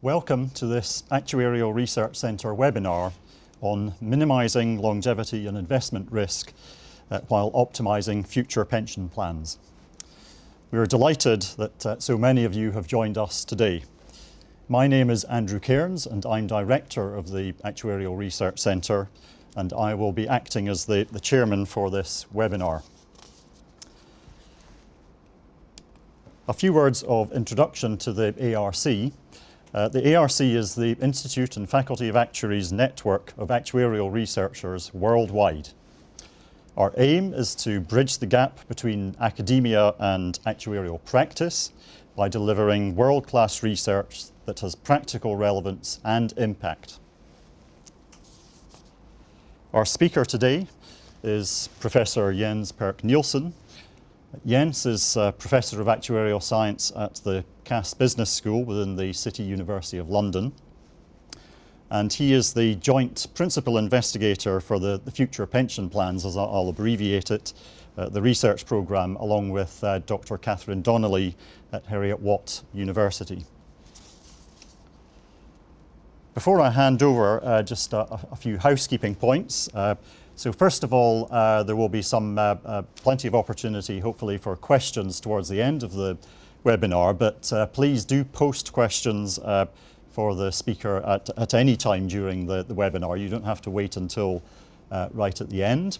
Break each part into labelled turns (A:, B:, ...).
A: Welcome to this Actuarial Research Centre webinar on minimising longevity and investment risk while optimising future pension plans. We are delighted that so many of you have joined us today. My name is Andrew Cairns and I'm Director of the Actuarial Research Centre, and I will be acting as the chairman for this webinar. A few words of introduction to the ARC. The ARC is the Institute and Faculty of Actuaries network of actuarial researchers worldwide. Our aim is to bridge the gap between academia and actuarial practice by delivering world-class research that has practical relevance and impact. Our speaker today is Professor Jens Perk Nielsen. Jens is Professor of Actuarial Science at the Cass Business School within the City University of London. And he is the joint principal investigator for the future pension plans, as I'll abbreviate it, the research programme, along with Dr. Catherine Donnelly at Heriot-Watt University. Before I hand over, just a few housekeeping points. So first of all, there will be plenty of opportunity, hopefully, for questions towards the end of the webinar, but please do post questions for the speaker at any time during the webinar. You don't have to wait until right at the end.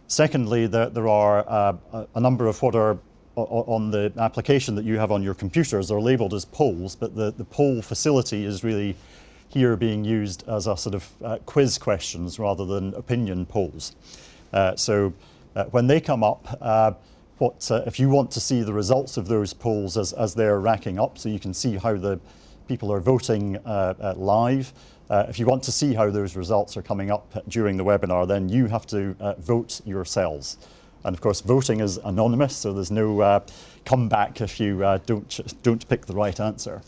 A: Secondly, there are a number of what are on the application that you have on your computers are labelled as polls, but the poll facility is really here being used as a sort of quiz questions rather than opinion polls. So when they come up, if you want to see the results of those polls as they're racking up, so you can see how the people are voting live, if you want to see how those results are coming up during the webinar, then you have to vote yourselves. And of course, voting is anonymous, so there's no comeback if you don't pick the right answer.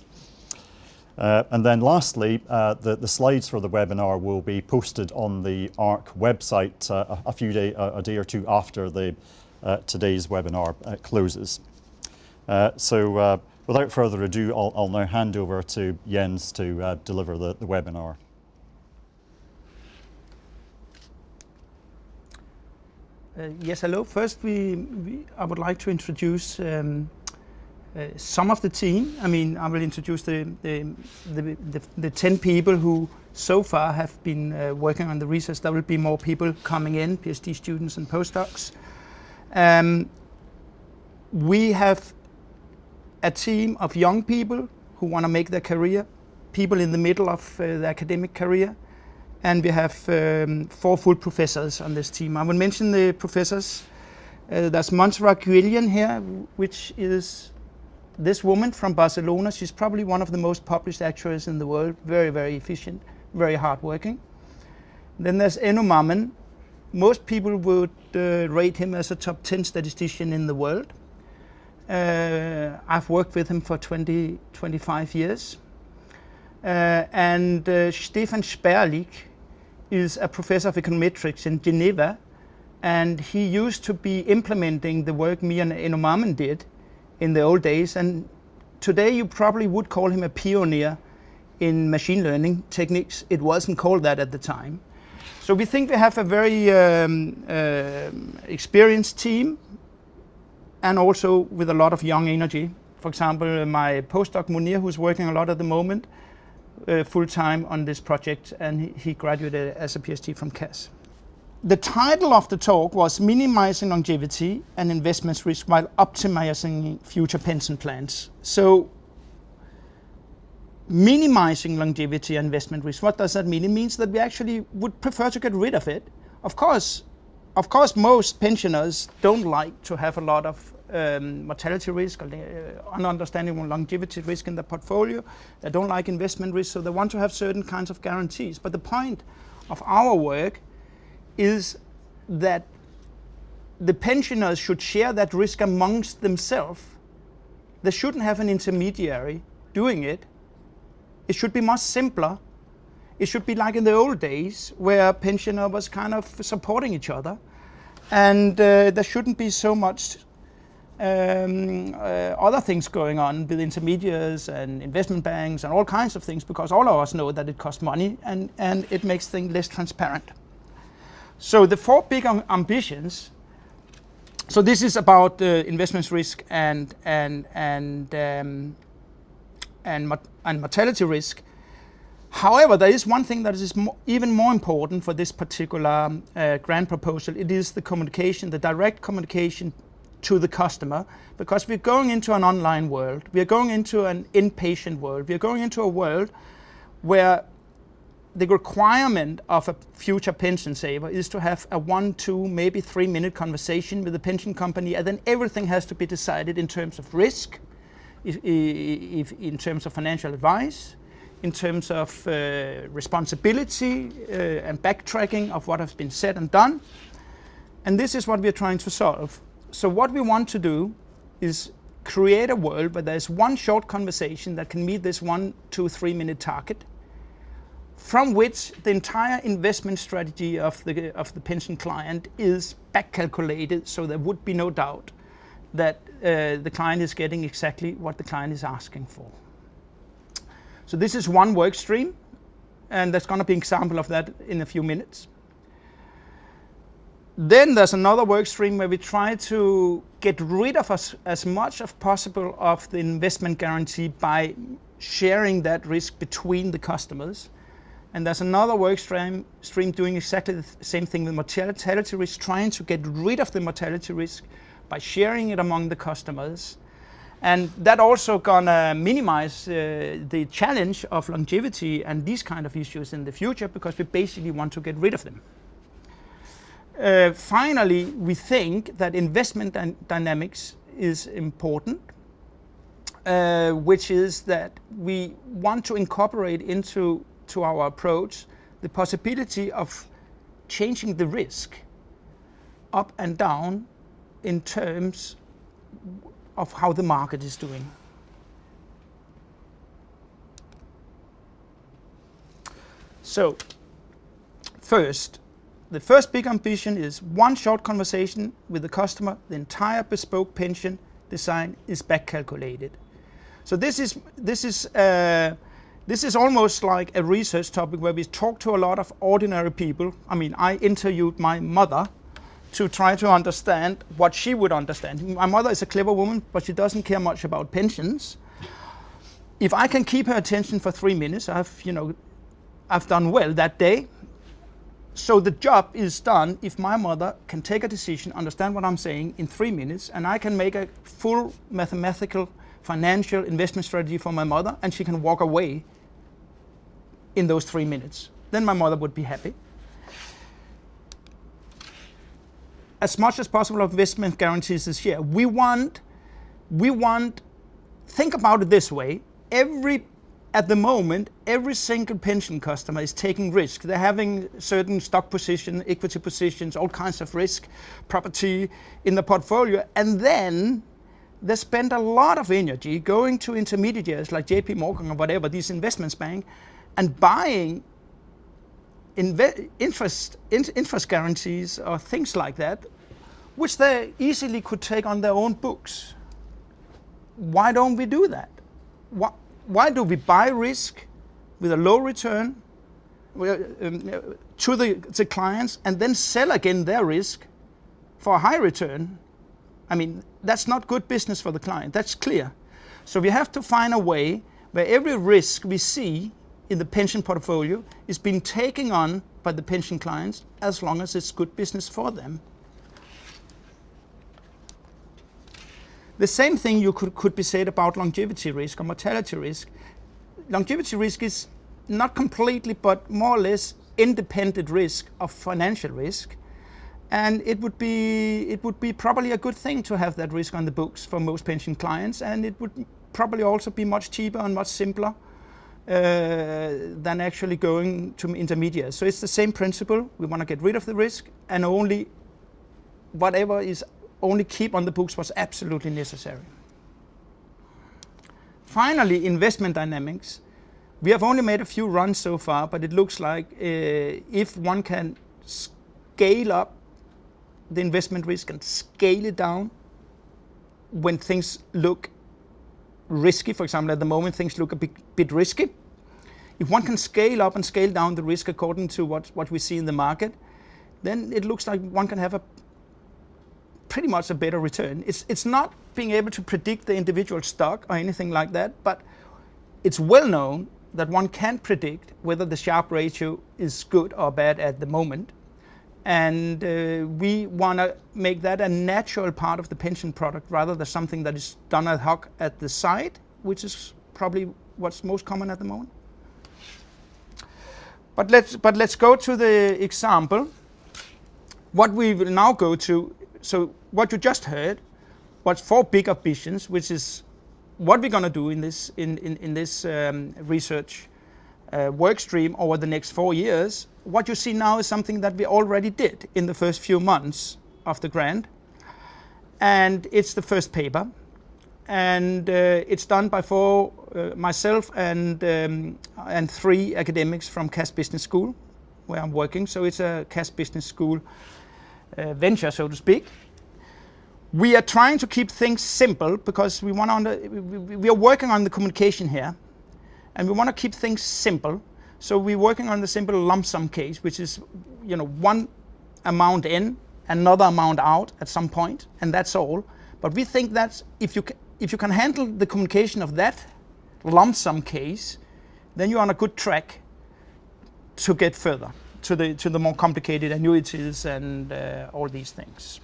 A: And then lastly, the slides for the webinar will be posted on the ARC website a day or two after today's webinar closes. So without further ado, I'll now hand over to Jens to deliver the webinar.
B: Yes, hello. First, I would like to introduce some of the team. I will introduce the 10 people who so far have been working on the research. There will be more people coming in, PhD students and postdocs. We have a team of young people who want to make their career, people in the middle of the academic career, and we have 4 full professors on this team. I will mention the professors. There's Montserrat Guillen here, which is this woman from Barcelona. She's probably one of the most published actuaries in the world, very, very efficient, very hardworking. Then there's Enno Mammen. Most people would rate him as a top 10 statistician in the world. I've worked with him for 25 years. And Stefan Sperlich is a professor of econometrics in Geneva, and he used to be implementing the work me and Enno Mammen did in the old days, and today you probably would call him a pioneer in machine learning techniques. It wasn't called that at the time. So we think we have a very experienced team, and also with a lot of young energy. For example, my postdoc Munir, who's working a lot at the moment, full-time on this project, and he graduated as a PhD from Cass. The title of the talk was Minimizing Longevity and Investment Risk while Optimizing Future Pension Plans. So, minimizing longevity and investment risk, what does that mean? It means that we actually would prefer to get rid of it. Of course, most pensioners don't like to have a lot of mortality risk or understanding of longevity risk in their portfolio. They don't like investment risk, so they want to have certain kinds of guarantees. But the point of our work is that the pensioners should share that risk amongst themselves. They shouldn't have an intermediary doing it. It should be much simpler. It should be like in the old days where a pensioner was kind of supporting each other. And there shouldn't be so much other things going on with intermediaries and investment banks and all kinds of things, because all of us know that it costs money and it makes things less transparent. So the 4 big ambitions. So this is about investment risk and mortality risk. However, there is one thing that is even more important for this particular grant proposal. It is the communication, the direct communication to the customer, because we're going into an online world. We're going into an inpatient world. We're going into a world where the requirement of a future pension saver is to have a 1, 2, maybe 3-minute conversation with the pension company, and then everything has to be decided in terms of risk, in terms of financial advice, in terms of responsibility and backtracking of what has been said and done. And this is what we are trying to solve. So what we want to do is create a world where there's one short conversation that can meet this 1, 2, 3-minute target, from which the entire investment strategy of the pension client is back calculated, so there would be no doubt that the client is getting exactly what the client is asking for. So this is one work stream, and there's going to be an example of that in a few minutes. Then there's another work stream where we try to get rid of as much as possible of the investment guarantee by sharing that risk between the customers. And there's another work stream doing exactly the same thing with mortality risk, trying to get rid of the mortality risk by sharing it among the customers. And that also gonna minimize the challenge of longevity and these kind of issues in the future, because we basically want to get rid of them. Finally, we think that investment dynamics is important, which is that we want to incorporate into our approach the possibility of changing the risk up and down in terms of how the market is doing. So first, the first big ambition is one short conversation with the customer. The entire bespoke pension design is back calculated. So this is almost like a research topic where we talk to a lot of ordinary people. I mean, I interviewed my mother to try to understand what she would understand. My mother is a clever woman, but she doesn't care much about pensions. If I can keep her attention for 3 minutes, I've done well that day. So the job is done if my mother can take a decision, understand what I'm saying in 3 minutes, and I can make a full mathematical, financial investment strategy for my mother, and she can walk away in those 3 minutes. Then my mother would be happy. As much as possible investment guarantees is here. We want, think about it this way, at the moment, every single pension customer is taking risk. They're having certain stock positions, equity positions, all kinds of risk, property in the portfolio, and then they spend a lot of energy going to intermediaries like JP Morgan or whatever, these investments bank, and buying interest guarantees or things like that, which they easily could take on their own books. Why don't we do that? Why do we buy risk with a low return to the clients and then sell again their risk for a high return? I mean, that's not good business for the client, that's clear. So we have to find a way where every risk we see in the pension portfolio is being taken on by the pension clients as long as it's good business for them. The same thing you could be said about longevity risk or mortality risk. Longevity risk is not completely, but more or less independent risk of financial risk. And it would be probably a good thing to have that risk on the books for most pension clients, and it would probably also be much cheaper and much simpler than actually going to intermediaries. So it's the same principle. We want to get rid of the risk and only keep on the books what's absolutely necessary. Finally, investment dynamics. We have only made a few runs so far, but it looks like if one can scale up the investment risk and scale it down, when things look risky. For example, at the moment things look a bit risky. If one can scale up and scale down the risk according to what we see in the market, then it looks like one can have pretty much a better return. It's not being able to predict the individual stock or anything like that, but it's well known that one can predict whether the Sharpe ratio is good or bad at the moment. And we want to make that a natural part of the pension product rather than something that is done ad hoc at the side, which is probably what's most common at the moment. But let's go to the example. What we will now go to, so what you just heard was 4 big ambitions, which is what we're going to do in this research work stream over the next 4 years. What you see now is something that we already did in the first few months of the grant, and it's the first paper, and it's done by myself and 3 academics from Cass Business School, where I'm working. So it's a Cass Business School venture, so to speak. We are trying to keep things simple because we are working on the communication here, and we want to keep things simple. So we're working on the simple lump sum case, which is, one amount in, another amount out at some point, and that's all. But we think that if you can handle the communication of that lump sum case, then you're on a good track to get further to the more complicated annuities and all these things.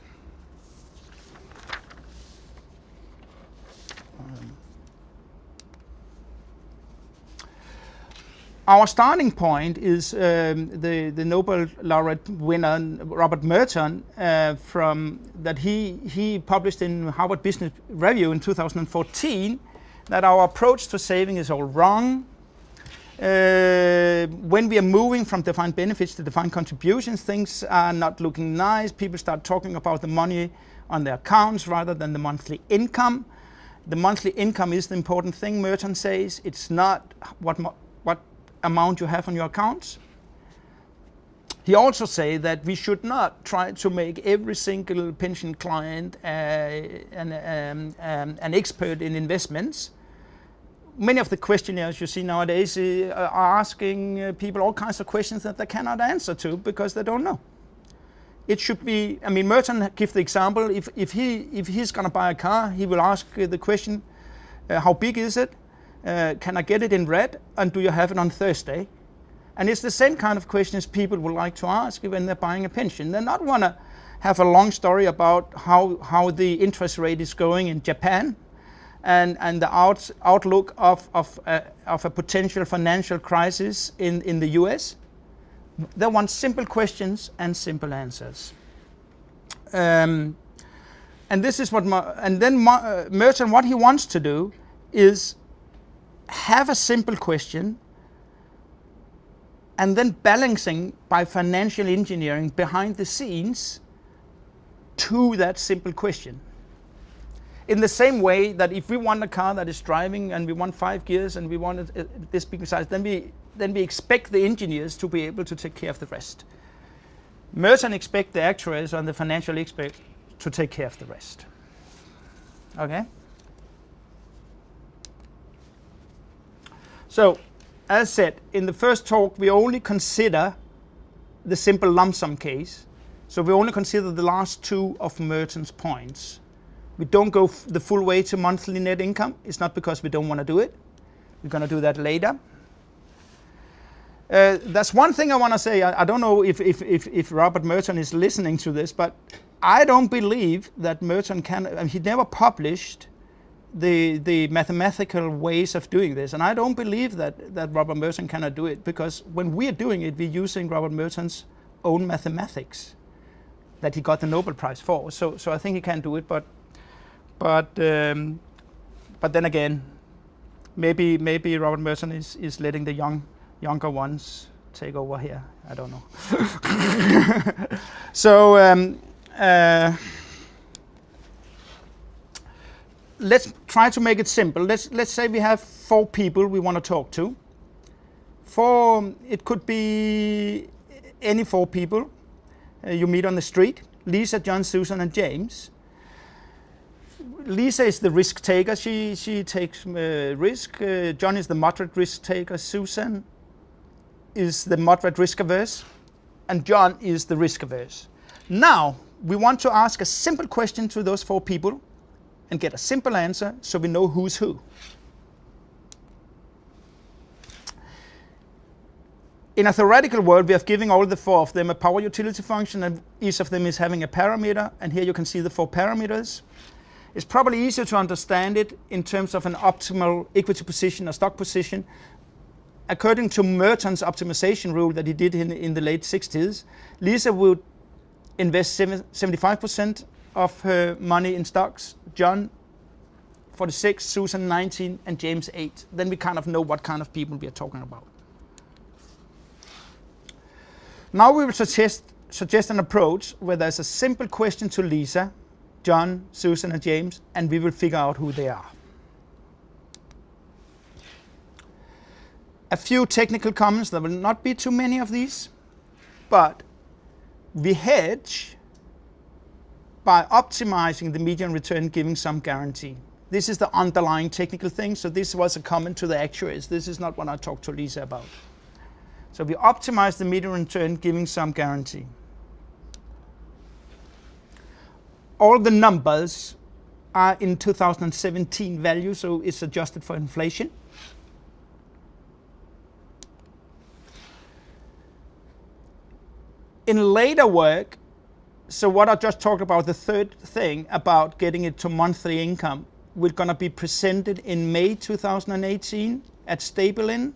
B: Our starting point is the Nobel laureate winner Robert Merton that he published in Harvard Business Review in 2014 that our approach to saving is all wrong. When we are moving from defined benefits to defined contributions, things are not looking nice. People start talking about the money on their accounts rather than the monthly income. The monthly income is the important thing, Merton says. It's not what amount you have on your accounts. He also says that we should not try to make every single pension client an expert in investments. Many of the questionnaires you see nowadays are asking people all kinds of questions that they cannot answer to because they don't know. It should be, Merton gives the example, if he's going to buy a car, he will ask the question, how big is it? Can I get it in red, and do you have it on Thursday? And it's the same kind of questions people would like to ask when they're buying a pension. They not want to have a long story about how the interest rate is going in Japan and the outlook of a potential financial crisis in the US. They want simple questions and simple answers. And this is what Merton, what he wants to do is have a simple question and then balancing by financial engineering behind the scenes to that simple question. In the same way that if we want a car that is driving and we want 5 gears and we want it this big size, then we expect the engineers to be able to take care of the rest. Merton expects the actuaries and the financial experts to take care of the rest. Okay? So, as said, in the first talk, we only consider the simple lump sum case. So we only consider the last 2 of Merton's points. We don't go the full way to monthly net income. It's not because we don't want to do it. We're going to do that later. That's one thing I want to say. I don't know if Robert Merton is listening to this, but I don't believe that Merton can. He never published the mathematical ways of doing this, and I don't believe that Robert Merton cannot do it, because when we are doing it, we're using Robert Merton's own mathematics that he got the Nobel Prize for. So I think he can do it, but then again, maybe Robert Merton is letting the younger ones take over here. I don't know. So let's try to make it simple. Let's say we have 4 people we want to talk to. It could be any 4 people you meet on the street: Lisa, John, Susan, and James. Lisa is the risk taker. She takes risk. John is the moderate risk taker. Susan is the moderate risk averse. And John is the risk averse. Now, we want to ask a simple question to those 4 people and get a simple answer so we know who's who. In a theoretical world, we have given all the 4 of them a power utility function, and each of them is having a parameter, and here you can see the 4 parameters. It's probably easier to understand it in terms of an optimal equity position or stock position. According to Merton's optimization rule that he did in the late 60s, Lisa would invest 75% of her money in stocks, John 46, Susan 19, and James 8. Then we kind of know what kind of people we are talking about. Now we will suggest an approach where there's a simple question to Lisa, John, Susan, and James, and we will figure out who they are. A few technical comments. There will not be too many of these, but we hedge by optimizing the median return, giving some guarantee. This is the underlying technical thing, so this was a comment to the actuaries. This is not what I talked to Lisa about. So we optimize the median return, giving some guarantee. All the numbers are in 2017 value, so it's adjusted for inflation. In later work, so what I just talked about, the third thing about getting it to monthly income, we're going to be presented in May 2018 at Staplein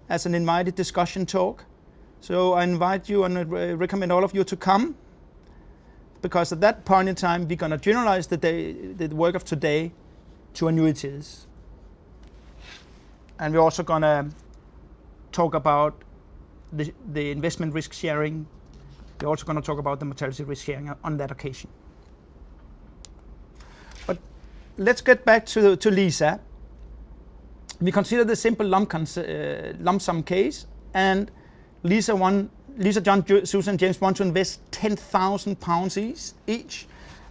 B: as an invited discussion talk. So I invite you and recommend all of you to come, because at that point in time, we're going to generalize the work of today to annuities. And we're also going to talk about the investment risk sharing. We're also going to talk about the mortality risk sharing on that occasion. But let's get back to Lisa. We consider the simple lump sum case, and Lisa, John, Susan, James want to invest £10,000 each,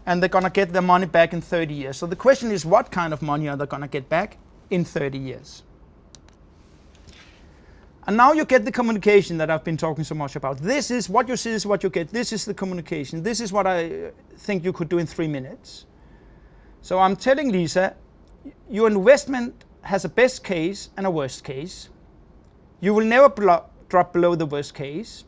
B: and they're going to get their money back in 30 years. So the question is, what kind of money are they going to get back in 30 years? And now you get the communication that I've been talking so much about. This is what you see, is what you get. This is the communication. This is what I think you could do in 3 minutes. So I'm telling Lisa, your investment has a best case and a worst case. You will never drop below the worst case.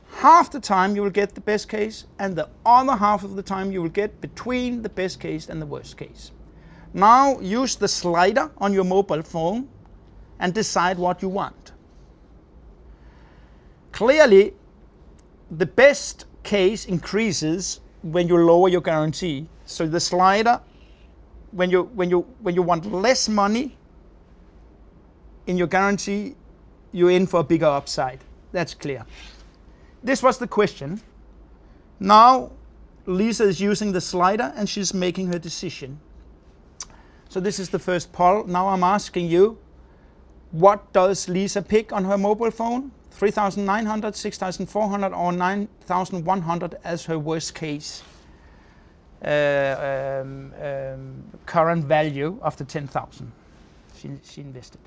B: Half the time you will get the best case, and the other half of the time you will get between the best case and the worst case. Now use the slider on your mobile phone and decide what you want. Clearly, the best case increases when you lower your guarantee. So the slider, when you want less money in your guarantee, you're in for a bigger upside. That's clear. This was the question. Now Lisa is using the slider and she's making her decision. So this is the first poll. Now I'm asking you, what does Lisa pick on her mobile phone? 3,900, 6,400, or 9,100 as her worst case current value of the 10,000 she invested.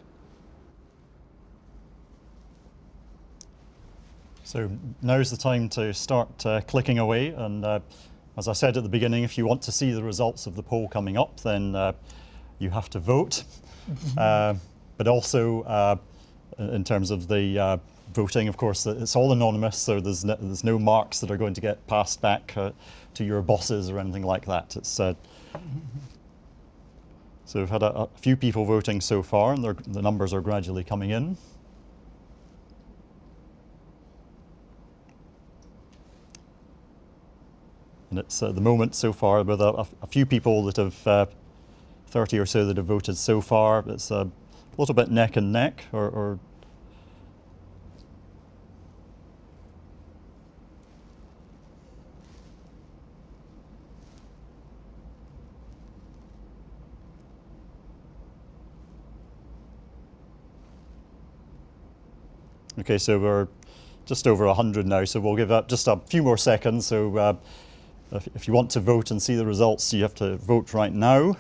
A: So now's the time to start clicking away, and as I said at the beginning, if you want to see the results of the poll coming up, then you have to vote. But also in terms of the voting, of course, it's all anonymous, so there's no marks that are going to get passed back to your bosses or anything like that. It's so we've had a few people voting so far, and the numbers are gradually coming in. And it's at the moment so far with a few people that have 30 or so that have voted so far. It's a little bit neck and neck, or okay, so we're just over 100 now, so we'll give that just a few more seconds. So if you want to vote and see the results, you have to vote right now.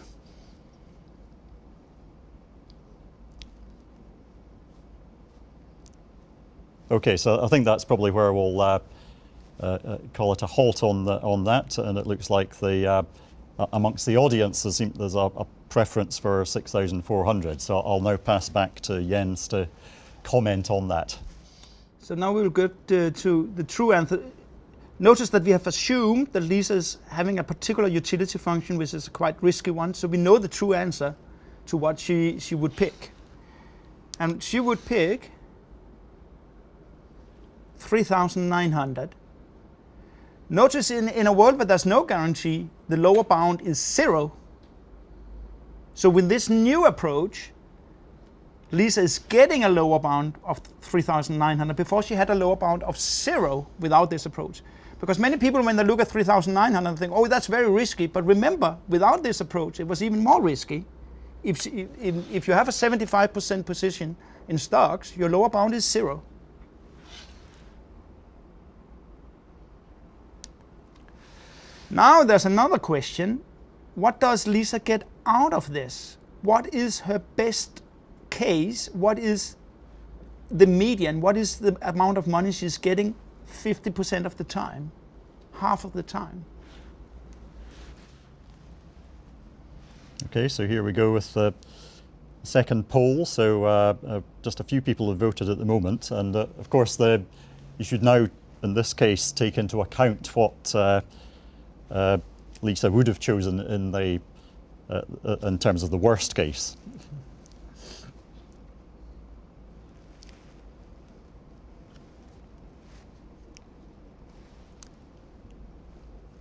A: Okay, so I think that's probably where we'll call it a halt on that, and it looks like amongst the audience there's a preference for 6,400. So I'll now pass back to Jens to comment on that.
B: So now we'll get to the true answer. Notice that we have assumed that Lisa's having a particular utility function, which is a quite risky one. So we know the true answer to what she would pick. And she would pick 3,900. Notice in a world where there's no guarantee, the lower bound is 0. So with this new approach, Lisa is getting a lower bound of 3,900. Before, she had a lower bound of 0 without this approach. Because many people, when they look at 3,900, think, oh, that's very risky. But remember, without this approach, it was even more risky. If you have a 75% position in stocks, your lower bound is 0. Now there's another question. What does Lisa get out of this? What is her best case? What is the median? What is the amount of money she's getting 50% of the time, half of the time?
A: Okay, so here we go with the second poll. So just a few people have voted at the moment, and of course you should now, in this case, take into account what Lisa would have chosen in terms of the worst case.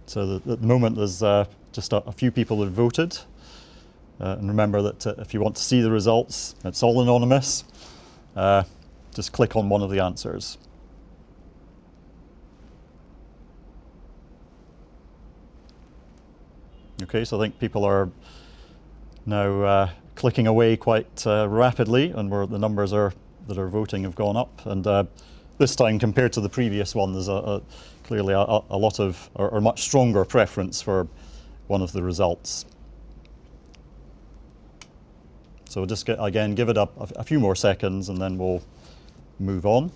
A: So at the moment there's just a few people who have voted. And remember that if you want to see the results, it's all anonymous. Just click on one of the answers. Okay, so I think people are now clicking away quite rapidly, and the numbers that are voting have gone up. And this time, compared to the previous one, there's clearly a lot of, or much stronger preference for one of the results. So just give it up a few more seconds, and then we'll move on.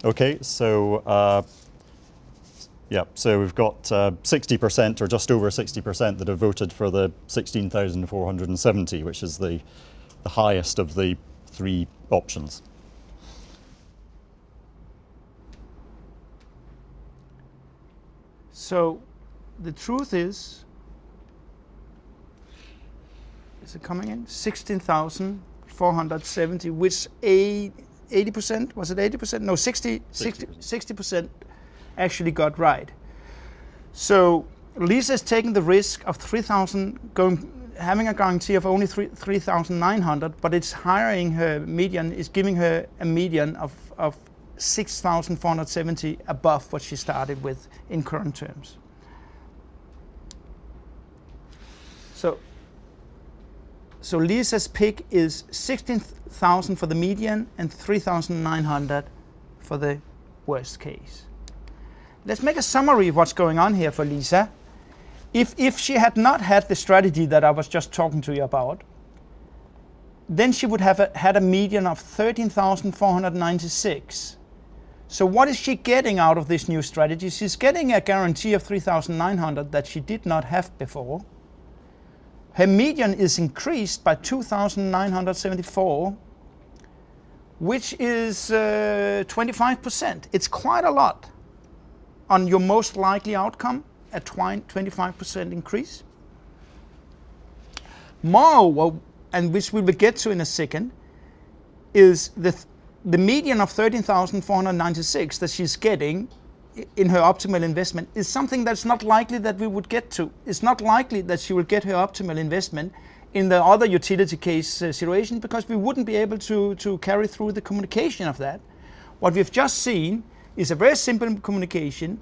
A: Okay, so so we've got 60% or just over 60% that have voted for the 16,470, which is the highest of the 3 options.
B: So the truth is it coming in? 16,470, which 80%, was it 80%? No, 60% actually got right. So Lisa is taking the risk of 3,000, having a guarantee of only 3,900, but it's hiring her median, is giving her a median of 6,470 above what she started with in current terms. So Lisa's pick is 16,000 for the median and 3,900 for the worst case. Let's make a summary of what's going on here for Lisa. If she had not had the strategy that I was just talking to you about, then she would have had a median of 13,496. So what is she getting out of this new strategy? She's getting a guarantee of 3,900 that she did not have before. Her median is increased by 2,974, which is 25%. It's quite a lot on your most likely outcome, a 25% increase. Moreover, and which we will get to in a second, is the median of 13,496 that she's getting in her optimal investment is something that's not likely that we would get to. It's not likely that she will get her optimal investment in the other utility case situation, because we wouldn't be able to carry through the communication of that. What we've just seen is a very simple communication,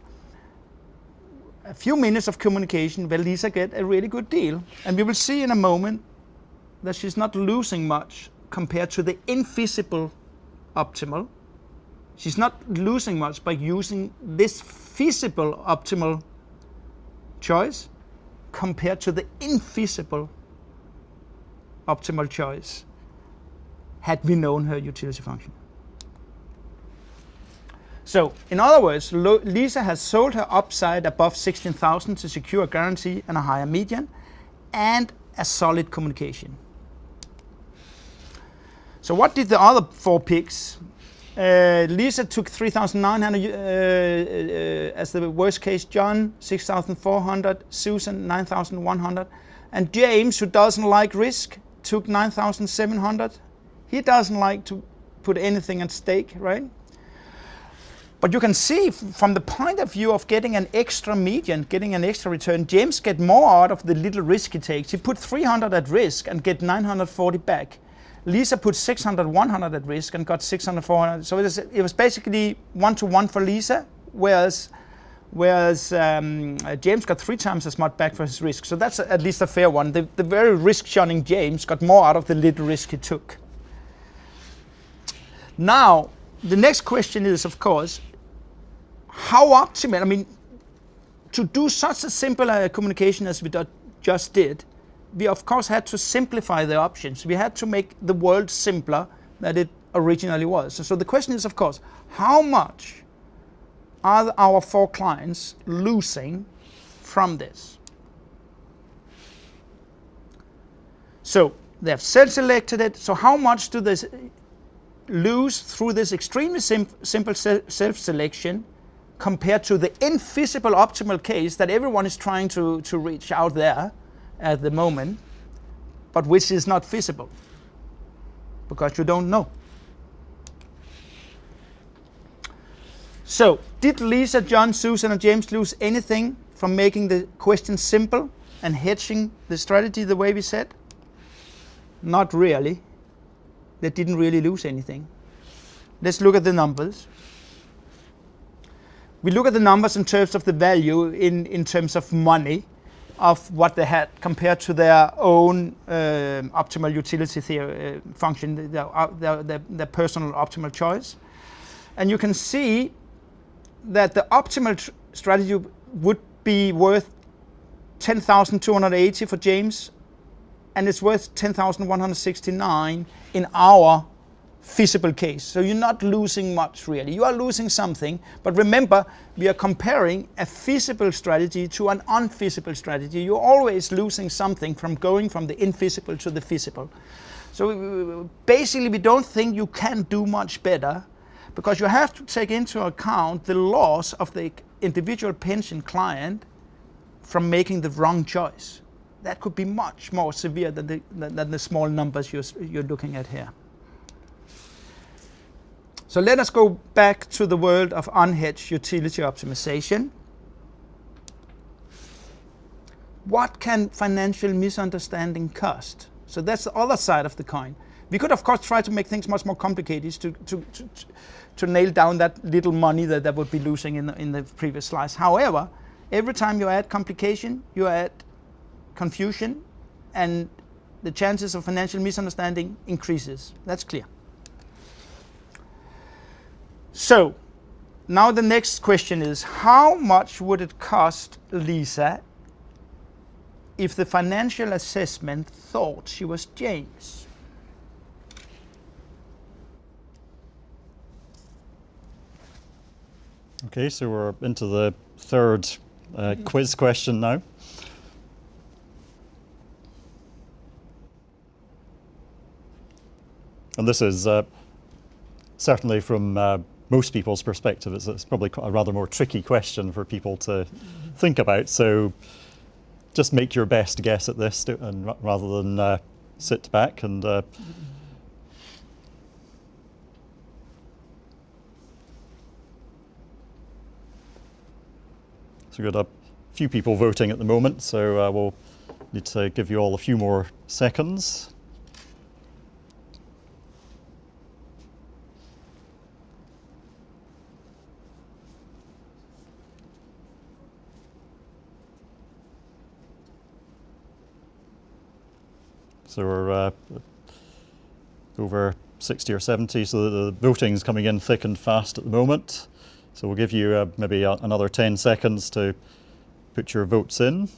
B: a few minutes of communication where Lisa get a really good deal. And we will see in a moment that she's not losing much compared to the invisible optimal. She's not losing much by using this feasible optimal choice compared to the infeasible optimal choice had we known her utility function. So, in other words, Lisa has sold her upside above 16,000 to secure a guarantee and a higher median and a solid communication. So what did the other 4 picks? Lisa took 3,900 as the worst case, John 6,400, Susan 9,100, and James, who doesn't like risk, took 9,700. He doesn't like to put anything at stake, right? But you can see from the point of view of getting an extra median, getting an extra return, James get more out of the little risk he takes. He put 300 at risk and get 940 back. Lisa put 600, 100 at risk and got 600, 400. So it was basically 1-to-1 for Lisa, whereas James got 3 times as much back for his risk. So that's at least a fair one. The very risk-shunning James got more out of the little risk he took. Now, the next question is, of course, how optimal? I mean, to do such a simple communication as we just did, we of course had to simplify the options. We had to make the world simpler than it originally was. So the question is, of course, how much are our 4 clients losing from this? So they have self-selected it. So how much do they lose through this extremely simple self-selection compared to the infeasible optimal case that everyone is trying to reach out there at the moment, but which is not feasible because you don't know. So, did Lisa, John, Susan, and James lose anything from making the question simple and hedging the strategy the way we said? Not really. They didn't really lose anything. Let's look at the numbers. We look at the numbers in terms of the value in terms of money of what they had compared to their own optimal utility theory function, their personal optimal choice. And you can see that the optimal strategy would be worth 10,280 for James, and it's worth 10,169 in our feasible case. So you're not losing much really. You are losing something, but remember, we are comparing a feasible strategy to an unfeasible strategy. You're always losing something from going from the infeasible to the feasible. So basically, we don't think you can do much better because you have to take into account the loss of the individual pension client from making the wrong choice. That could be much more severe than the small numbers you're looking at here. So let us go back to the world of unhedged utility optimization. What can financial misunderstanding cost? So that's the other side of the coin. We could, of course, try to make things much more complicated to nail down that little money that would be losing in the previous slides. However, every time you add complication, you add confusion, and the chances of financial misunderstanding increases. That's clear. So, now the next question is, how much would it cost Lisa if the financial assessment thought she was James?
A: Okay, so we're into the third quiz question now. And this is certainly from most people's perspective, it's probably a rather more tricky question for people to think about. So just make your best guess at this, and rather than sit back and so we've got a few people voting at the moment, so we'll need to give you all a few more seconds. So we're over 60 or 70, so the voting's coming in thick and fast at the moment. So we'll give you maybe another 10 seconds to put your votes in.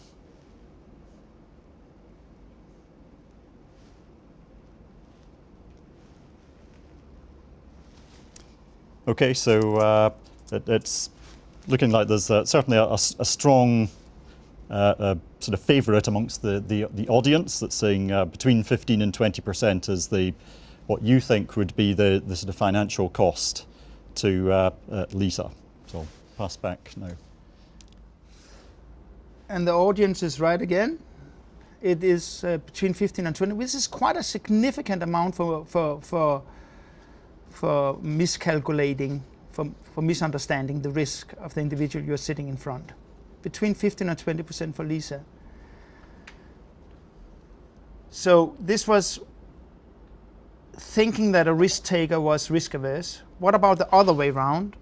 A: Okay, so it's looking like there's certainly a strong sort of favourite amongst the audience that's saying between 15 and 20% is what you think would be the sort of financial cost to Lisa. So I'll pass back now.
B: And the audience is right again. It is between 15 and 20, which is quite a significant amount for miscalculating, for misunderstanding the risk of the individual you're sitting in front. Between 15 and 20% for Lisa. So this was thinking that a risk taker was risk averse. What about the other way around?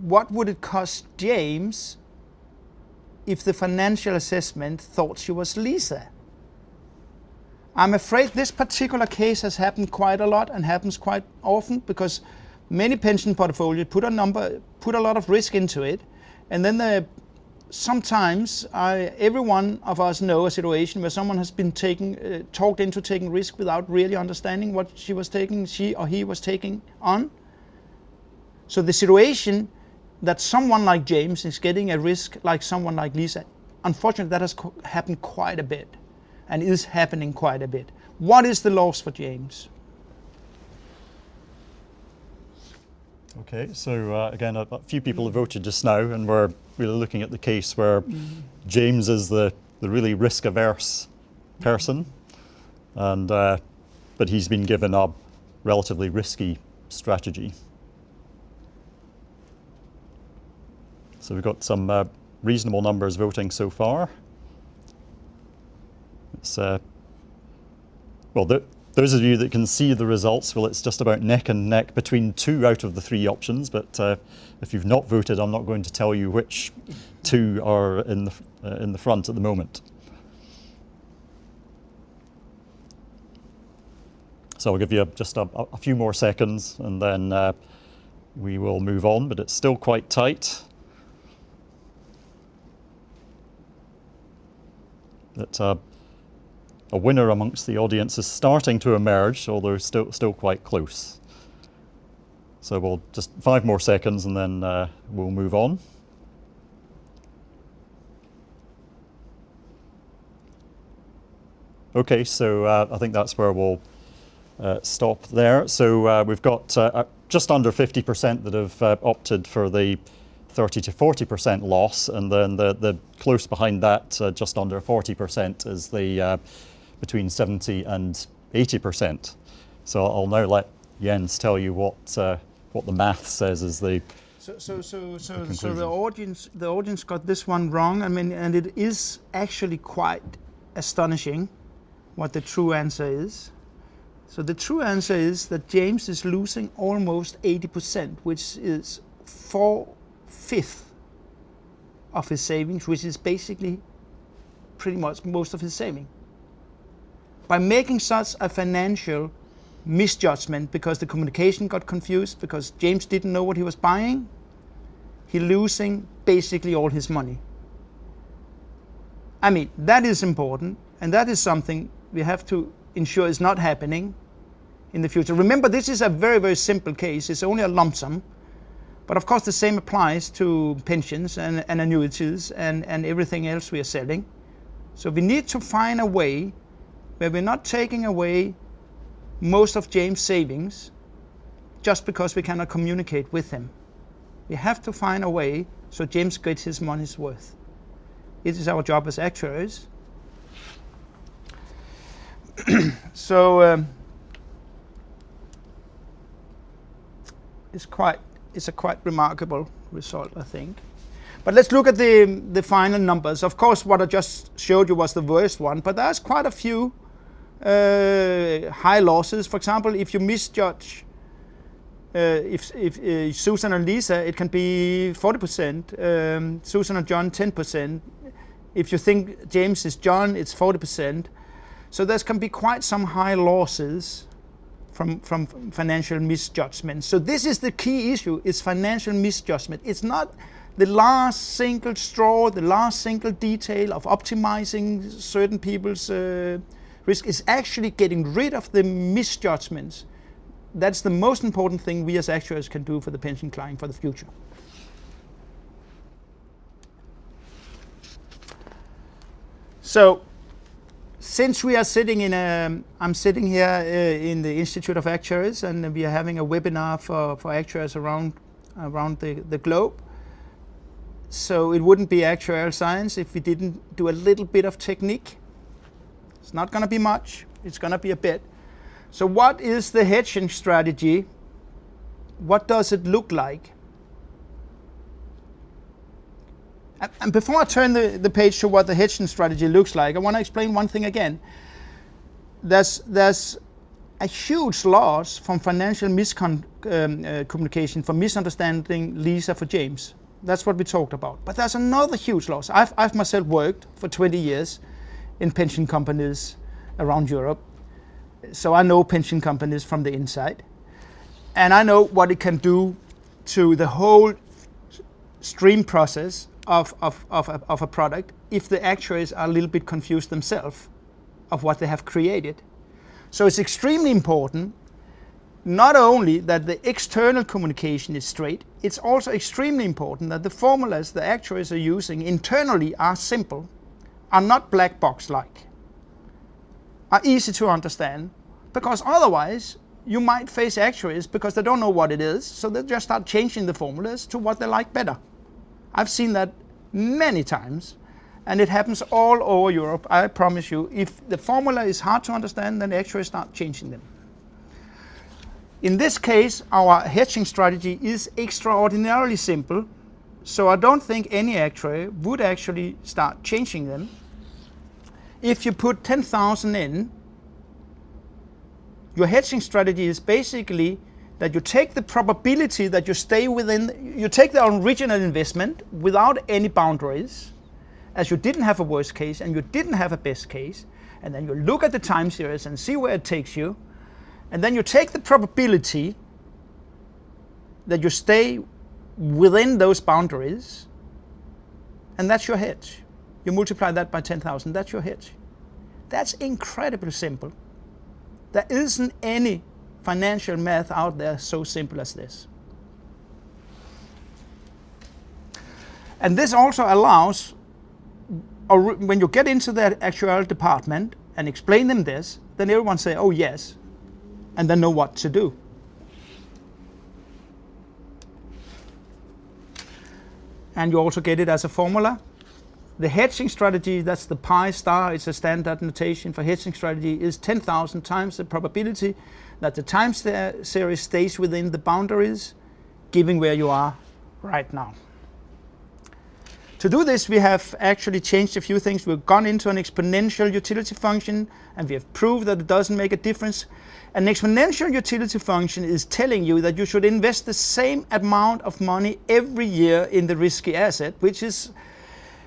B: What would it cost James if the financial assessment thought she was Lisa? I'm afraid this particular case has happened quite a lot and happens quite often because many pension portfolios put a lot of risk into it, and then sometimes every one of us know a situation where someone has been talked into taking risk without really understanding what she or he was taking on. So the situation that someone like James is getting a risk like someone like Lisa, unfortunately that has happened quite a bit and is happening quite a bit. What is the loss for James?
A: Okay, so again, a few people have voted just now, and we're really looking at the case where James is the really risk-averse person, and but he's been given a relatively risky strategy. So we've got some reasonable numbers voting so far. It's those of you that can see the results, well, it's just about neck and neck between 2 out of the 3 options, but if you've not voted, I'm not going to tell you which 2 are in the front at the moment. So I'll give you just a few more seconds and then we will move on, but it's still quite tight. That a winner amongst the audience is starting to emerge, although still quite close. So we'll just 5 more seconds and then we'll move on. Okay, so I think that's where we'll stop there. So we've got just under 50% that have opted for the 30 to 40% loss, and then the close behind that, just under 40%, is the between 70 and 80%. So I'll now let Jens tell you what the math says is the
B: So the audience got this one wrong. I mean, and it is actually quite astonishing what the true answer is. So the true answer is that James is losing almost 80%, which is 4/5 of his savings, which is basically pretty much most of his saving. By making such a financial misjudgment, because the communication got confused, because James didn't know what he was buying, he's losing basically all his money. I mean, that is important, and that is something we have to ensure is not happening in the future. Remember, this is a very, very simple case. It's only a lump sum. But of course, the same applies to pensions and annuities and everything else we are selling. So we need to find a way where we're not taking away most of James' savings just because we cannot communicate with him. We have to find a way so James gets his money's worth. It is our job as actuaries. So it's a quite remarkable result, I think. But let's look at the final numbers. Of course, what I just showed you was the worst one, but there's quite a few high losses. For example, if you misjudge if Susan and Lisa, it can be 40%. Susan and John, 10%. If you think James is John, it's 40%. So there can be quite some high losses from financial misjudgment. So this is the key issue, is financial misjudgment. It's not the last single straw, the last single detail of optimizing certain people's risk. Is actually getting rid of the misjudgments. That's the most important thing we as actuaries can do for the pension client for the future. So, since we are sitting in I'm sitting here in the Institute of Actuaries, and we are having a webinar for actuaries around the globe. So it wouldn't be actuarial science if we didn't do a little bit of technique. It's not going to be much, it's going to be a bit. So what is the hedging strategy? What does it look like? And before I turn the page to what the hedging strategy looks like, I want to explain one thing again. There's a huge loss from financial miscommunication, for misunderstanding Lisa for James. That's what we talked about. But there's another huge loss. I've myself worked for 20 years in pension companies around Europe. So I know pension companies from the inside. And I know what it can do to the whole stream process of a product if the actuaries are a little bit confused themselves of what they have created. So it's extremely important not only that the external communication is straight, it's also extremely important that the formulas the actuaries are using internally are simple, are not black box like, are easy to understand, because otherwise you might face actuaries because they don't know what it is, so they just start changing the formulas to what they like better. I've seen that many times, and it happens all over Europe. I promise you, if the formula is hard to understand, then actuaries start changing them. In this case, our hedging strategy is extraordinarily simple, so I don't think any actuary would actually start changing them. If you put 10,000 in, your hedging strategy is basically that you take the probability that you stay within, you take the original investment without any boundaries, as you didn't have a worst case and you didn't have a best case, and then you look at the time series and see where it takes you, and then you take the probability that you stay within those boundaries, and that's your hedge. You multiply that by 10,000, that's your hedge. That's incredibly simple. There isn't any financial math out there so simple as this. And this also allows, or when you get into the actuarial department and explain them this, then everyone say, oh yes, and then know what to do. And you also get it as a formula. The hedging strategy, that's the pi star, it's a standard notation for hedging strategy, is 10,000 times the probability that the time series stays within the boundaries, given where you are right now. To do this, we have actually changed a few things. We've gone into an exponential utility function, and we have proved that it doesn't make a difference. An exponential utility function is telling you that you should invest the same amount of money every year in the risky asset, which is,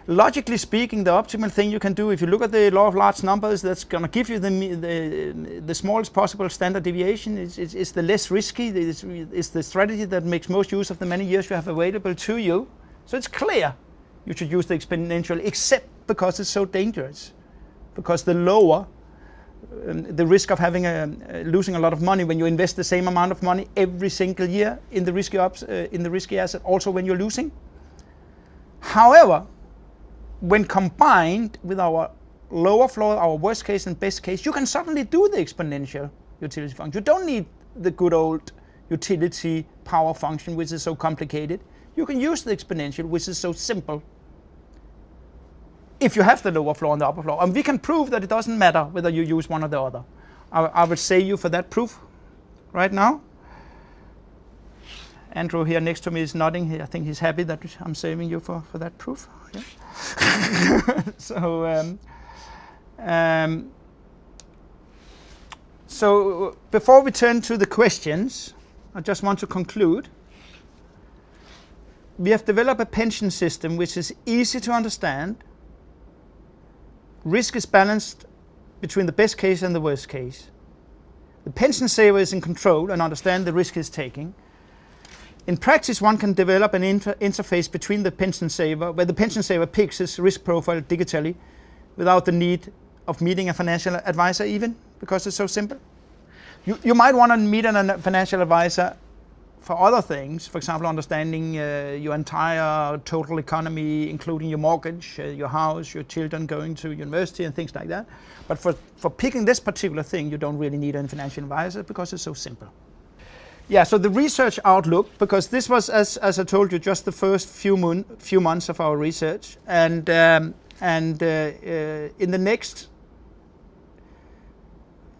B: logically speaking, the optimal thing you can do. If you look at the law of large numbers, that's going to give you the smallest possible standard deviation. It's the less risky. It's the strategy that makes most use of the many years you have available to you. So it's clear you should use the exponential, except because it's so dangerous. Because the lower the risk of having losing a lot of money when you invest the same amount of money every single year in the risky asset, also when you're losing. However, when combined with our lower floor, our worst case and best case, you can suddenly do the exponential utility function. You don't need the good old utility power function, which is so complicated. You can use the exponential, which is so simple, if you have the lower floor and the upper floor. And we can prove that it doesn't matter whether you use one or the other. I will save you for that proof right now. Andrew here next to me is nodding. I think he's happy that I'm saving you for that proof. Yeah. So before we turn to the questions, I just want to conclude. We have developed a pension system which is easy to understand. Risk is balanced between the best case and the worst case. The pension saver is in control and understand the risk he's taking. In practice, one can develop an interface between the pension saver, where the pension saver picks his risk profile digitally without the need of meeting a financial advisor even, because it's so simple. You might want to meet a financial advisor for other things, for example, understanding your entire total economy, including your mortgage, your house, your children going to university and things like that. But for picking this particular thing, you don't really need a financial advisor because it's so simple. Yeah, so the research outlook, because this was, as I told you, just the first few months of our research. And in the next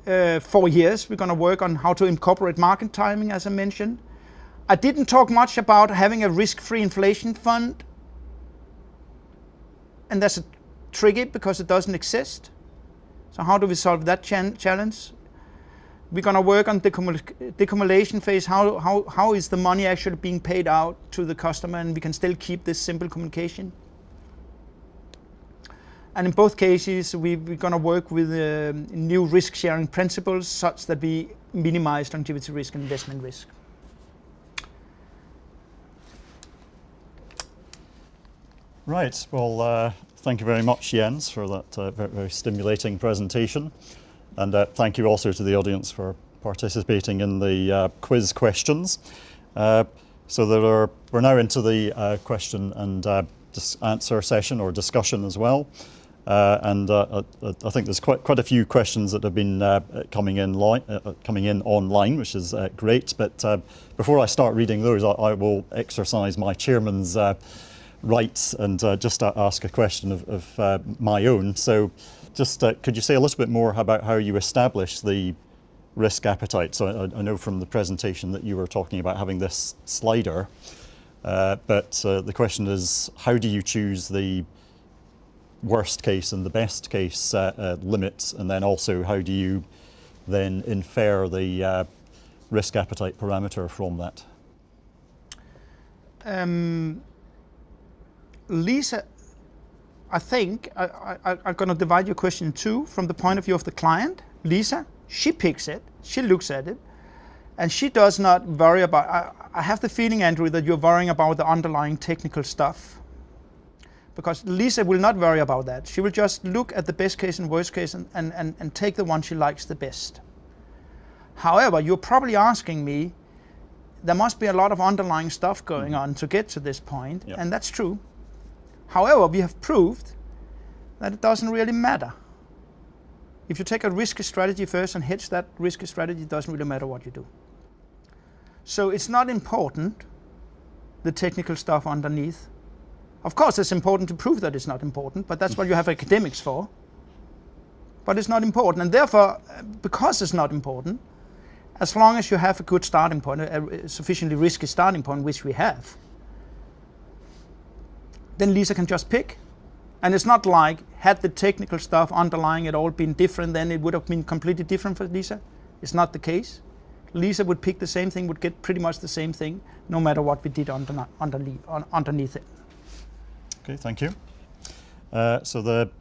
B: 4 years, we're going to work on how to incorporate market timing, as I mentioned. I didn't talk much about having a risk-free inflation fund, and that's tricky because it doesn't exist. So how do we solve that challenge? We're going to work on decumulation phase. How is the money actually being paid out to the customer, and we can still keep this simple communication? And in both cases, we're going to work with new risk-sharing principles such that we minimize longevity risk and investment risk.
A: Right, well, thank you very much, Jens, for that very, very stimulating presentation. And thank you also to the audience for participating in the quiz questions. So we're now into the question and answer session or discussion as well. And I think there's quite a few questions that have been coming in online, which is great. But before I start reading those, I will exercise my chairman's rights and just ask a question of my own. So just could you say a little bit more about how you establish the risk appetite? So I know from the presentation that you were talking about having this slider, but the question is, how do you choose the worst case and the best case limits, and then also how do you then infer the risk appetite parameter from that?
B: Lisa, I think I'm going to divide your question in two from the point of view of the client. Lisa, she picks it, she looks at it, and she does not worry about, I have the feeling, Andrew, that you're worrying about the underlying technical stuff. Because Lisa will not worry about that. She will just look at the best case and worst case and take the one she likes the best. However, you're probably asking me, there must be a lot of underlying stuff going on to get to this point,
A: Yep.
B: and that's true. However, we have proved that it doesn't really matter. If you take a risky strategy first and hedge that risky strategy, it doesn't really matter what you do. So it's not important, the technical stuff underneath. Of course, it's important to prove that it's not important, but that's what you have academics for. But it's not important, and therefore, because it's not important, as long as you have a good starting point, a sufficiently risky starting point, which we have, then Lisa can just pick. And it's not like, had the technical stuff underlying it all been different, then it would have been completely different for Lisa. It's not the case. Lisa would pick the same thing, would get pretty much the same thing, no matter what we did underneath it.
A: Okay, thank you. So the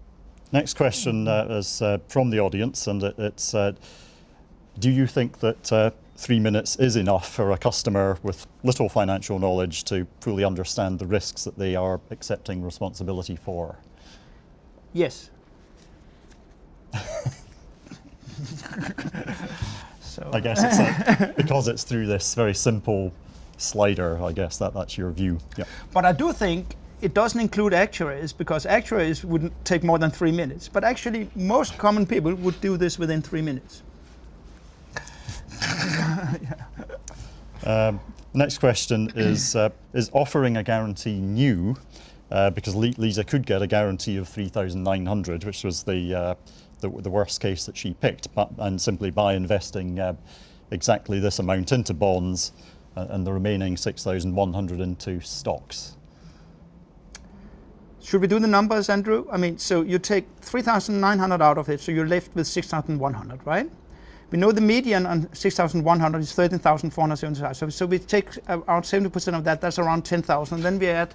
A: next question is from the audience, and it's, do you think that 3 minutes is enough for a customer with little financial knowledge to fully understand the risks that they are accepting responsibility for?
B: Yes. So
A: I guess it's because it's through this very simple slider, I guess that's your view. Yeah.
B: But I do think it doesn't include actuaries, because actuaries wouldn't take more than 3 minutes. But actually, most common people would do this within 3 minutes.
A: Next question is offering a guarantee new? Because Lisa could get a guarantee of 3,900, which was the worst case that she picked, and simply by investing exactly this amount into bonds and the remaining 6,100 into stocks.
B: Should we do the numbers, Andrew? I mean, so you take 3,900 out of it, so you're left with 6,100, right? We know the median on 6,100 is 13,475. So we take around 70% of that, that's around 10,000. Then we add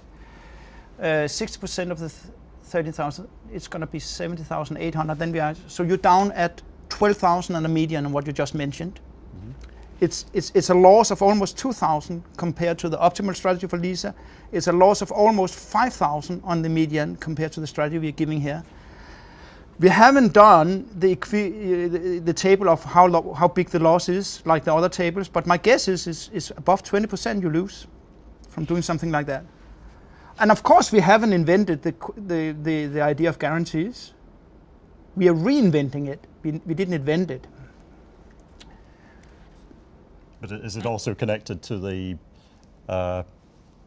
B: 60% of the 13,000, it's going to be 70,800. Then we add, so you're down at 12,000 on the median on what you just mentioned. It's a loss of almost 2,000 compared to the optimal strategy for Lisa. It's a loss of almost 5,000 on the median compared to the strategy we're giving here. We haven't done the table of how big the loss is, like the other tables, but my guess is above 20% you lose from doing something like that. And of course we haven't invented the idea of guarantees. We are reinventing it. We didn't invent it.
A: But is it also connected to the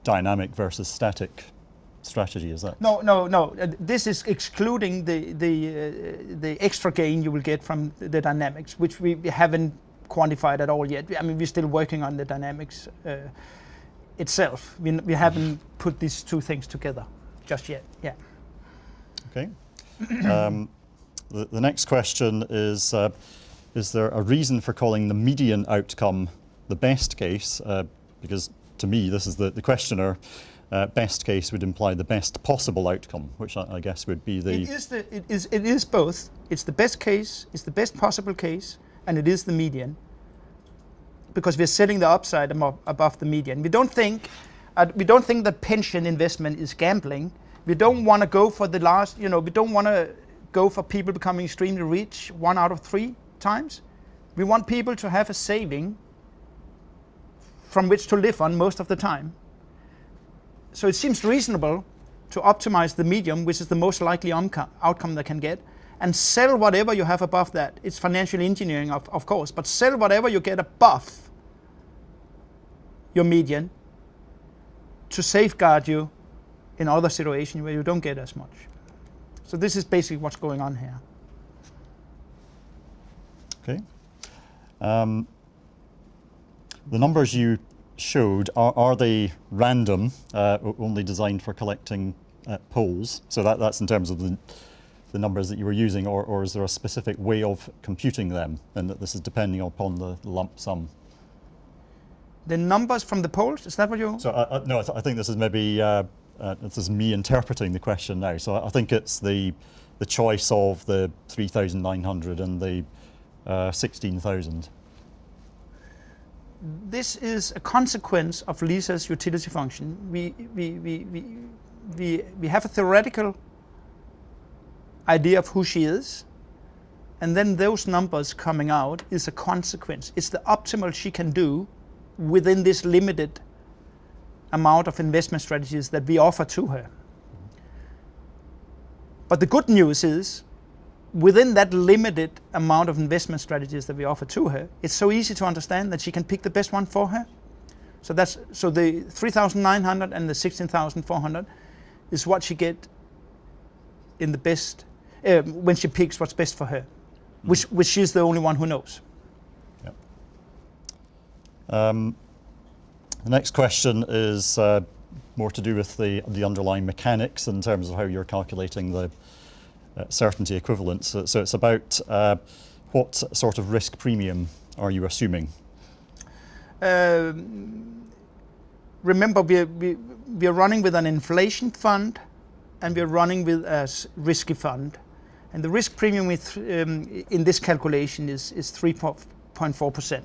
A: dynamic versus static strategy? Is that?
B: No. This is excluding the extra gain you will get from the dynamics, which we haven't quantified at all yet. I mean, we're still working on the dynamics itself. We haven't put these two things together just yet. Yeah.
A: Okay. The next question is there a reason for calling the median outcome the best case? Because to me, this is the questioner. Best case would imply the best possible outcome, which I guess would be the.
B: It is both. It's the best case, it's the best possible case, and it is the median. Because we're setting the upside above the median. We don't think that pension investment is gambling. We don't want to go for the last. We don't want to go for people becoming extremely rich 1 out of 3 times. We want people to have a saving from which to live on most of the time. So it seems reasonable to optimize the medium, which is the most likely outcome they can get, and sell whatever you have above that. It's financial engineering, of course, but sell whatever you get above your median to safeguard you in other situations where you don't get as much. So this is basically what's going on here.
A: Okay. The numbers you showed, are they random, only designed for collecting polls? So that's in terms of the numbers that you were using, or is there a specific way of computing them, and that this is depending upon the lump sum?
B: The numbers from the polls, is that what you?
A: So no, I think this is maybe this is me interpreting the question now. So I think it's the choice of the 3,900 and the 16,000.
B: This is a consequence of Lisa's utility function. We have a theoretical idea of who she is, and then those numbers coming out is a consequence. It's the optimal she can do within this limited amount of investment strategies that we offer to her. But the good news is, within that limited amount of investment strategies that we offer to her, it's so easy to understand that she can pick the best one for her. So the 3,900 and the 16,400 is what she get in the best when she picks what's best for her, which she's the only one who knows.
A: Yep. The next question is more to do with the underlying mechanics in terms of how you're calculating the certainty equivalence. So it's about what sort of risk premium are you assuming?
B: Remember, we are running with an inflation fund, and we are running with a risky fund. And the risk premium in this calculation is 3.4%,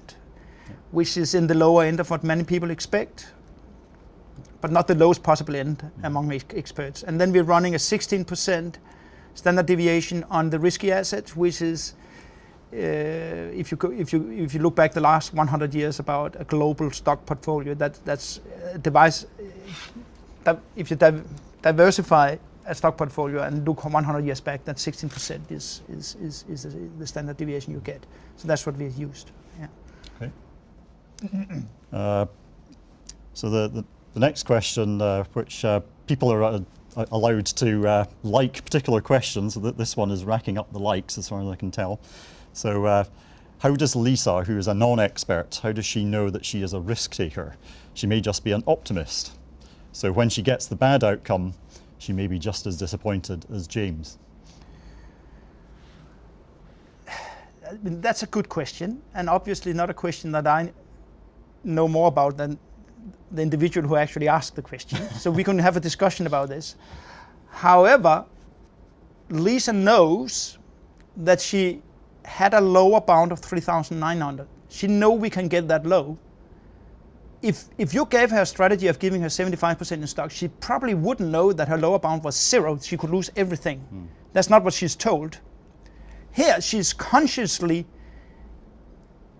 B: which is in the lower end of what many people expect, but not the lowest possible end among experts. And then we're running a 16% standard deviation on the risky assets, which is, if you look back the last 100 years about a global stock portfolio, that's a device that if you diversify a stock portfolio and look 100 years back, that 16% is the standard deviation you get. So that's what we used. Yeah.
A: Okay. So the next question, which people are allowed to like particular questions, so this one is racking up the likes as far as I can tell. So how does Lisa, who is a non-expert, how does she know that she is a risk taker? She may just be an optimist. So when she gets the bad outcome, she may be just as disappointed as James.
B: That's a good question, and obviously not a question that I know more about than the individual who actually asked the question. So we can have a discussion about this. However, Lisa knows that she had a lower bound of 3,900. She know we can get that low. If you gave her a strategy of giving her 75% in stock, she probably wouldn't know that her lower bound was 0. She could lose everything. That's not what she's told. Here, she's consciously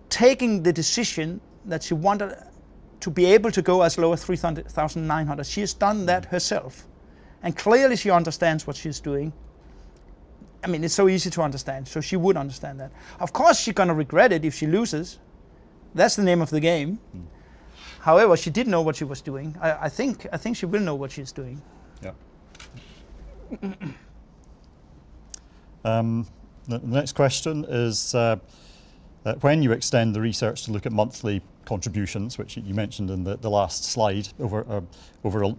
B: taking the decision that she wanted to be able to go as low as 3,900. She has done that herself. And clearly she understands what she's doing. I mean, it's so easy to understand, so she would understand that. Of course, she's going to regret it if she loses. That's the name of the game. However, she did know what she was doing. I think she will know what she's doing.
A: Yeah. The next question is, when you extend the research to look at monthly contributions, which you mentioned in the last slide,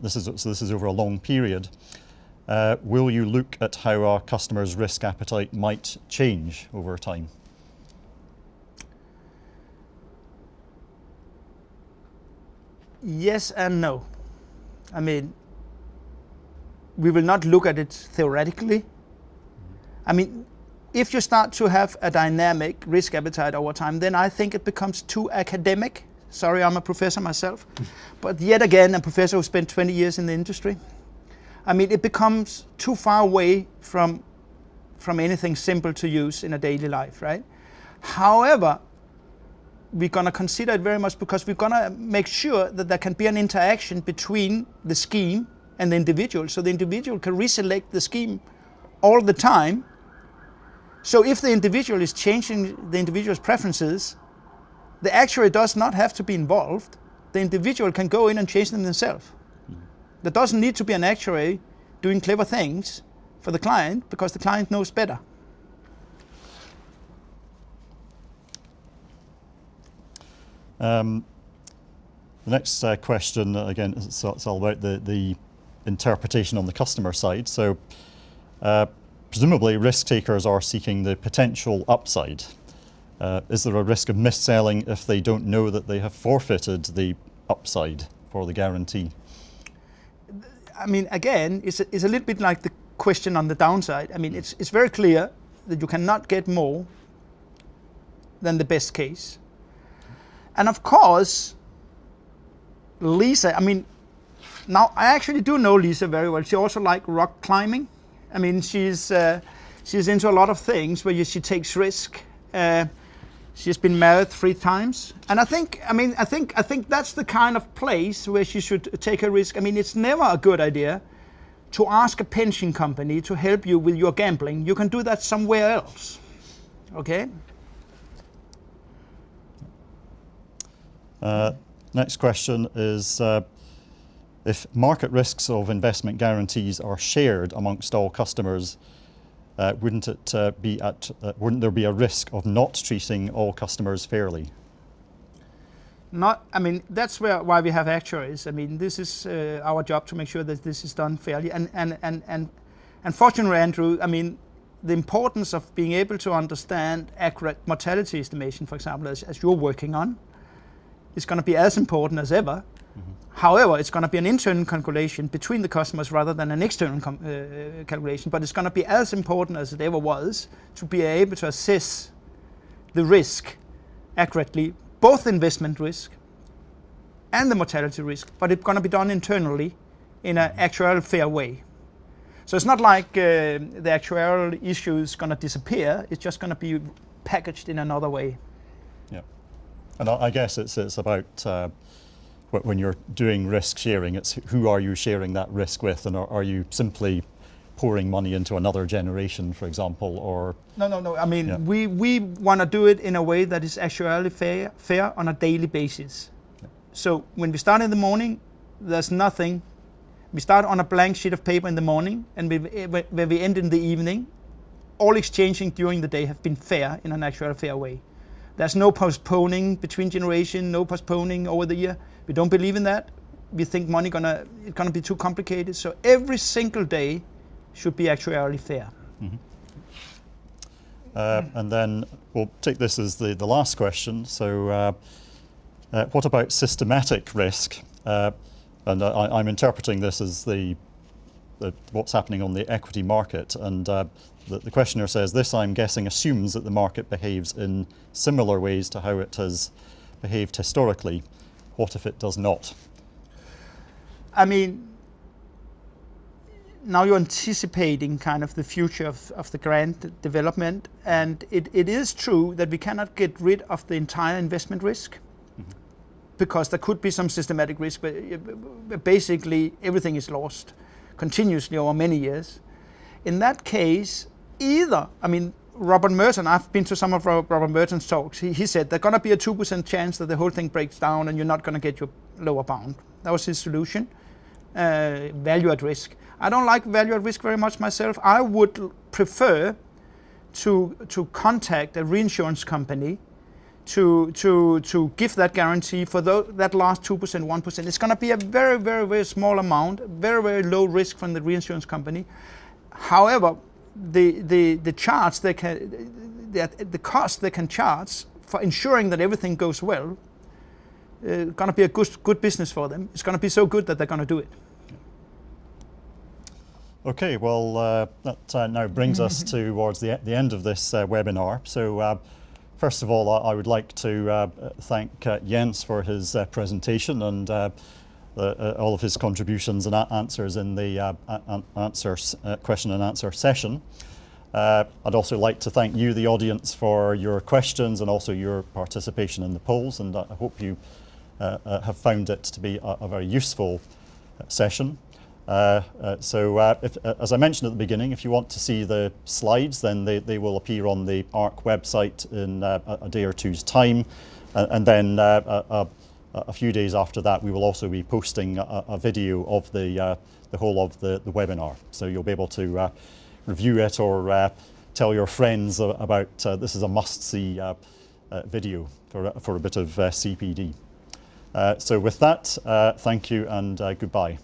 A: this is over a long period, will you look at how our customers' risk appetite might change over time?
B: Yes and no. I mean, we will not look at it theoretically. I mean, if you start to have a dynamic risk appetite over time, then I think it becomes too academic. Sorry, I'm a professor myself, but yet again, a professor who spent 20 years in the industry. I mean, it becomes too far away from anything simple to use in a daily life, right? However, we're going to consider it very much because we're going to make sure that there can be an interaction between the scheme and the individual, so the individual can reselect the scheme all the time. So if the individual is changing the individual's preferences, the actuary does not have to be involved. The individual can go in and change them themselves. There doesn't need to be an actuary doing clever things for the client because the client knows better.
A: The next question, again, it's all about the interpretation on the customer side. So presumably risk takers are seeking the potential upside. Is there a risk of mis-selling if they don't know that they have forfeited the upside for the guarantee?
B: I mean, again, it's a little bit like the question on the downside. I mean, it's very clear that you cannot get more than the best case. And of course, Lisa, I mean, now I actually do know Lisa very well. She also likes rock climbing. I mean, she's into a lot of things where she takes risk. She's been married 3 times, and I think that's the kind of place where she should take a risk. I mean, it's never a good idea to ask a pension company to help you with your gambling. You can do that somewhere else. Okay.
A: Next question is, if market risks of investment guarantees are shared amongst all customers, wouldn't there be a risk of not treating all customers fairly?
B: I mean, that's why we have actuaries. I mean, this is our job to make sure that this is done fairly. And fortunately, Andrew, I mean, the importance of being able to understand accurate mortality estimation, for example, as you're working on, is going to be as important as ever. However, it's going to be an internal calculation between the customers rather than an external calculation, but it's going to be as important as it ever was to be able to assess the risk accurately, both the investment risk and the mortality risk, but it's going to be done internally in an actuarial fair way. So it's not like the actuarial issue is going to disappear, it's just going to be packaged in another way.
A: Yeah, and I guess it's about when you're doing risk sharing, it's who are you sharing that risk with, and are you simply pouring money into another generation, for example, or? No. I mean, yeah. we want to do it in a way that is actually fair on a daily basis. Yeah. So when we start in the morning, there's nothing. We start on a blank sheet of paper in the morning, and where we end in the evening, all exchanging during the day have been fair in an actual fair way. There's no postponing between generation, no postponing over the year. We don't believe in that. We think money it's gonna be too complicated. So every single day should be actuarially fair. Mm-hmm. And then we'll take this as the last question. So what about systematic risk? And I'm interpreting this as the what's happening on the equity market. And the questioner says, this, I'm guessing, assumes that the market behaves in similar ways to how it has behaved historically. What if it does not?
B: I mean, now you're anticipating kind of the future of the grand development, and it is true that we cannot get rid of the entire investment risk, because there could be some systematic risk, but basically everything is lost continuously over many years. In that case, either, I mean, Robert Merton, I've been to some of Robert Merton's talks, he said there's going to be a 2% chance that the whole thing breaks down and you're not going to get your lower bound. That was his solution, value at risk. I don't like value at risk very much myself. I would prefer to contact a reinsurance company to give that guarantee for that last 2%, 1%. It's going to be a very, very, very small amount, very, very low risk from the reinsurance company. However, the charge they can, the cost they can charge for ensuring that everything goes well, going to be a good business for them. It's going to be so good that they're going to do it.
A: Okay, well, that now brings us towards the end of this webinar. So, first of all, I would like to thank Jens for his presentation and all of his contributions and answers in the question and answer session. I'd also like to thank you, the audience, for your questions and also your participation in the polls, and I hope you have found it to be a very useful session. As I mentioned at the beginning, if you want to see the slides, then they will appear on the ARC website in a day or two's time, and then a few days after that we will also be posting a video of the whole of the webinar, so you'll be able to review it or tell your friends about this is a must-see video for a bit of CPD. So with that, thank you and goodbye.